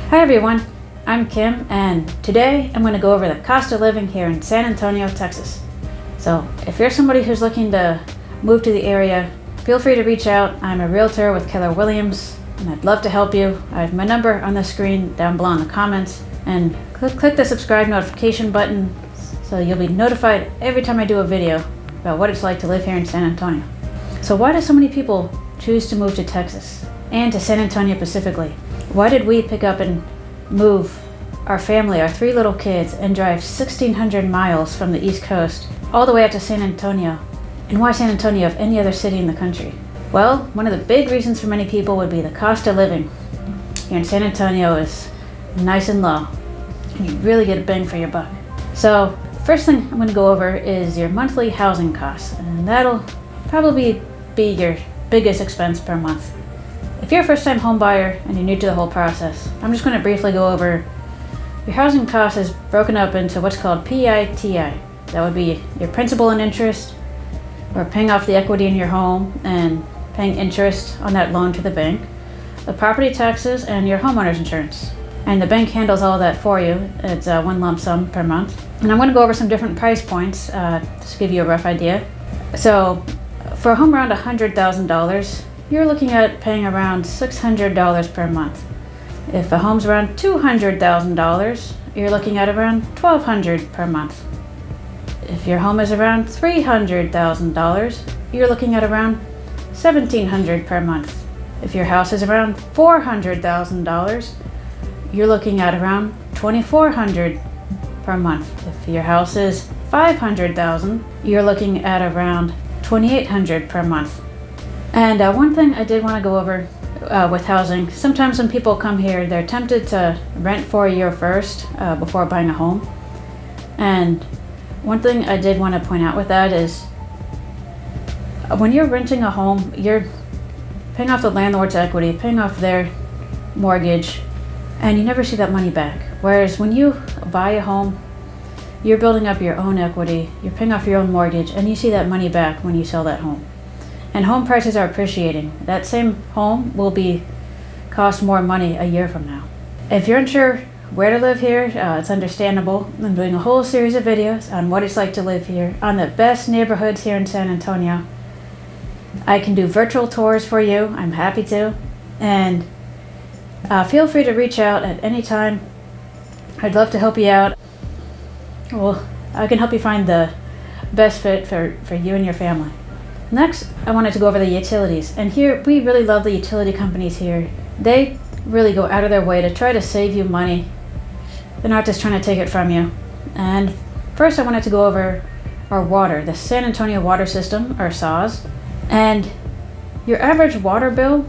Hi everyone, I'm Kim, and today I'm going to go over the cost of living here in San Antonio, Texas. So if you're somebody who's looking to move to the area, feel free to reach out. I'm a realtor with Keller Williams, and I'd love to help you. I have my number on the screen down below in the comments, and click the subscribe notification button so you'll be notified every time I do a video about what it's like to live here in San Antonio. So why do so many people choose to move to Texas, and to San Antonio specifically? Why did we pick up and move our family, our 3 little kids, and drive 1,600 miles from the East Coast all the way up to San Antonio? And why San Antonio of any other city in the country? Well, one of the big reasons for many people would be the cost of living here in San Antonio is nice and low, and you really get a bang for your buck. So the first thing I'm going to go over is your monthly housing costs, and that'll probably be your biggest expense per month. If you're a first-time home buyer and you're new to the whole process, I'm just going to briefly go over your housing cost is broken up into what's called PITI. That would be your principal and interest, or paying off the equity in your home and paying interest on that loan to the bank, the property taxes, and your homeowner's insurance. And the bank handles all that for you. It's one lump sum per month. And I'm going to go over some different price points just to give you a rough idea. So for a home around $100,000, you're looking at paying around $600 per month. If a home's around $200,000, you're looking at around $1,200 per month. If your home is around $300,000, you're looking at around $1,700 per month. If your house is around $400,000, you're looking at around $2,400 per month. If your house is $500,000, you're looking at around $2,800 per month. And one thing I did want to go over with housing, sometimes when people come here, they're tempted to rent for a year first before buying a home. And one thing I did want to point out with that is when you're renting a home, you're paying off the landlord's equity, paying off their mortgage, and you never see that money back. Whereas when you buy a home, you're building up your own equity, you're paying off your own mortgage, and you see that money back when you sell that home. And home prices are appreciating. That same home will cost more money a year from now. If you're unsure where to live here, it's understandable. I'm doing a whole series of videos on what it's like to live here, on the best neighborhoods here in San Antonio. I can do virtual tours for you. I'm happy to. And feel free to reach out at any time. I'd love to help you out. Well, I can help you find the best fit for you and your family. Next, I wanted to go over the utilities. And here, we really love the utility companies here. They really go out of their way to try to save you money. They're not just trying to take it from you. And first, I wanted to go over our water, the San Antonio water system, or SAWS. And your average water bill,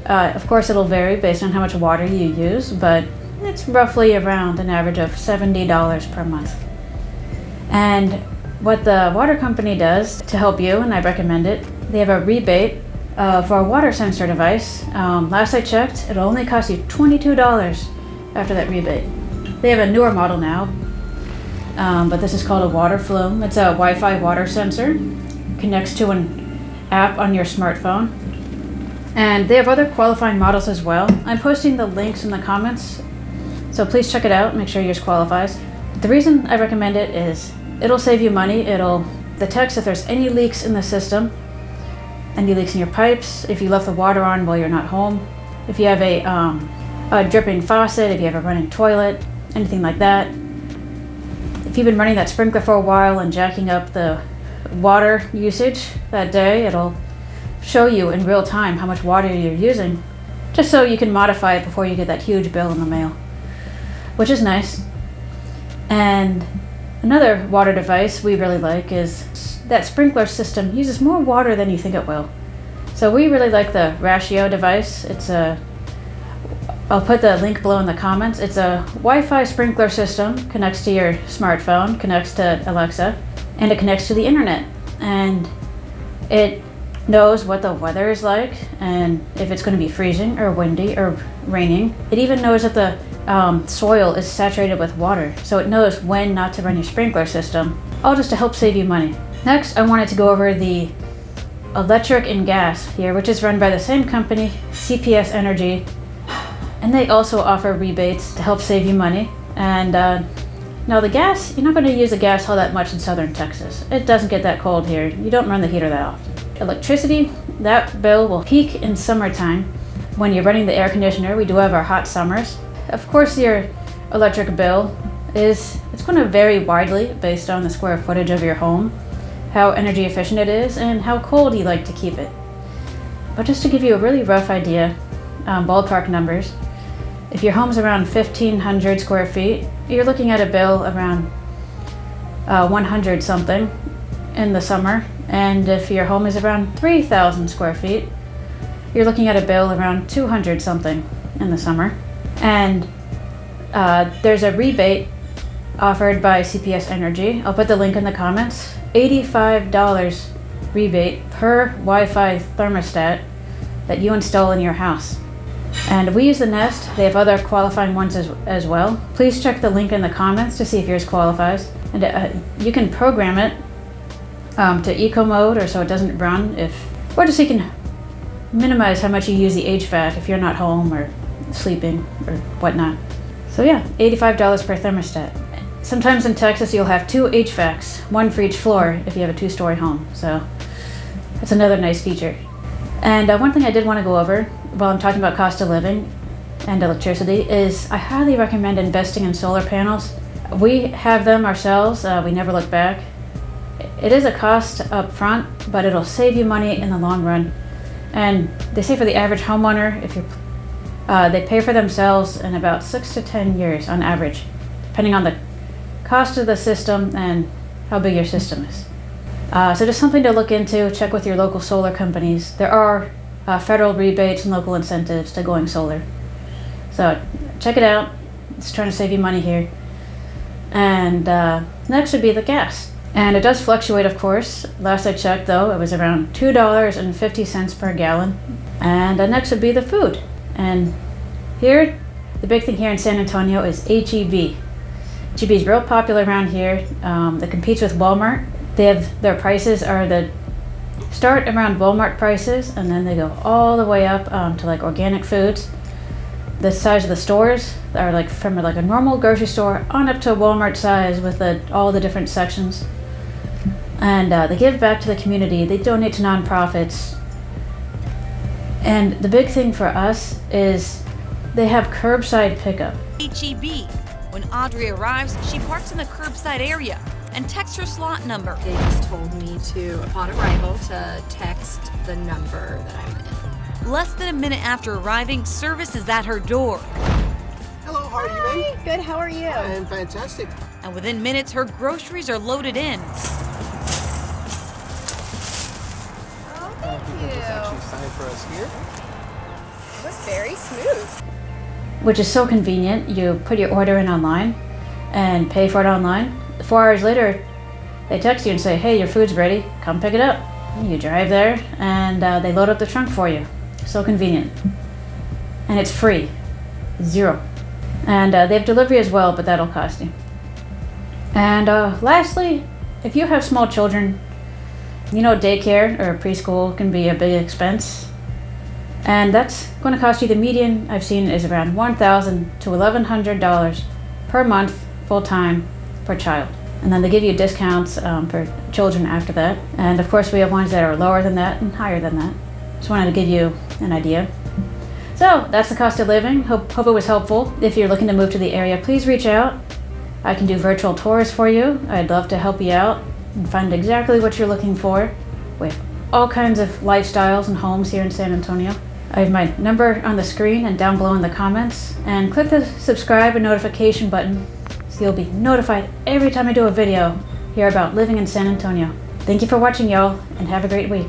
of course, it'll vary based on how much water you use, but it's roughly around an average of $70 per month. And what the water company does to help you, and I recommend it, they have a rebate for a water sensor device. Last I checked, it'll only cost you $22 after that rebate. They have a newer model now, but this is called a water flume. It's a Wi-Fi water sensor, connects to an app on your smartphone. And they have other qualifying models as well. I'm posting the links in the comments, so please check it out, make sure yours qualifies. The reason I recommend it is it'll save you money. It'll detect if there's any leaks in the system, any leaks in your pipes, if you left the water on while you're not home, if you have a dripping faucet, if you have a running toilet, anything like that. If you've been running that sprinkler for a while and jacking up the water usage that day, it'll show you in real time how much water you're using, just so you can modify it before you get that huge bill in the mail, which is nice. And another water device we really like is that sprinkler system uses more water than you think it will. So we really like the Ratio device. I'll put the link below in the comments. It's a Wi-Fi sprinkler system, connects to your smartphone, connects to Alexa, and it connects to the internet. And it knows what the weather is like and if it's going to be freezing or windy or raining. It even knows that the soil is saturated with water, so it knows when not to run your sprinkler system, all just to help save you money. Next, I wanted to go over the electric and gas here, which is run by the same company, CPS Energy, And they also offer rebates to help save you money. And now the gas, you're not going to use the gas all that much in southern Texas. It doesn't get that cold here. You don't run the heater that often. Electricity, that bill will peak in summertime when you're running the air conditioner. We do have our hot summers. Of course, your electric bill it's going to vary widely based on the square footage of your home, how energy efficient it is, and how cold you like to keep it. But just to give you a really rough idea, ballpark numbers, if your home's around 1,500 square feet, you're looking at a bill around 100 something in the summer. And if your home is around 3,000 square feet, you're looking at a bill around 200 something in the summer. And there's a rebate offered by CPS Energy. I'll put the link in the comments. $85 rebate per Wi-Fi thermostat that you install in your house. And we use the Nest. They have other qualifying ones as well. Please check the link in the comments to see if yours qualifies. And you can program it to eco mode, or so it doesn't run, or just so you can minimize how much you use the HVAC if you're not home or sleeping or whatnot. So yeah, $85 per thermostat. Sometimes in Texas you'll have 2 HVACs, one for each floor if you have a 2-story home. So that's another nice feature. And one thing I did want to go over while I'm talking about cost of living and electricity is I highly recommend investing in solar panels. We have them ourselves. We never look back. It is a cost up front, but it'll save you money in the long run. And they say for the average homeowner, they pay for themselves in about 6 to 10 years on average, depending on the cost of the system and how big your system is. So just something to look into. Check with your local solar companies. There are federal rebates and local incentives to going solar. So check it out. It's trying to save you money here. And next would be the gas. And it does fluctuate, of course. Last I checked, though, it was around $2.50 per gallon. And next would be the food. And here, the big thing here in San Antonio is HEB. HEB is real popular around here. It competes with Walmart. Their prices start around Walmart prices, and then they go all the way up to like organic foods. The size of the stores are like from like a normal grocery store on up to a Walmart size with all the different sections. And they give back to the community. They donate to nonprofits. And the big thing for us is they have curbside pickup. HEB. When Audrey arrives, she parks in the curbside area and texts her slot number. They just told me to, upon arrival, to text the number that I'm in. Less than a minute after arriving, service is at her door. Hello, how are you, mate? Good, how are you? I am fantastic. And within minutes, her groceries are loaded in. Oh, You thank can just actually you. sign for us here. It was very smooth. Which is so convenient. You put your order in online and pay for it online. 4 hours later, they text you and say, hey, your food's ready, come pick it up. You drive there and they load up the trunk for you. So convenient. And it's free. $0. And they have delivery as well, but that'll cost you. And lastly, if you have small children, you know daycare or preschool can be a big expense. And that's going to cost you, the median I've seen is around $1,000 to $1,100 per month, full-time, per child. And then they give you discounts for children after that. And of course we have ones that are lower than that and higher than that. Just wanted to give you an idea. So that's the cost of living. Hope it was helpful. If you're looking to move to the area, please reach out. I can do virtual tours for you. I'd love to help you out and find exactly what you're looking for. We have all kinds of lifestyles and homes here in San Antonio. I have my number on the screen and down below in the comments. And click the subscribe and notification button so you'll be notified every time I do a video here about living in San Antonio. Thank you for watching, y'all, and have a great week.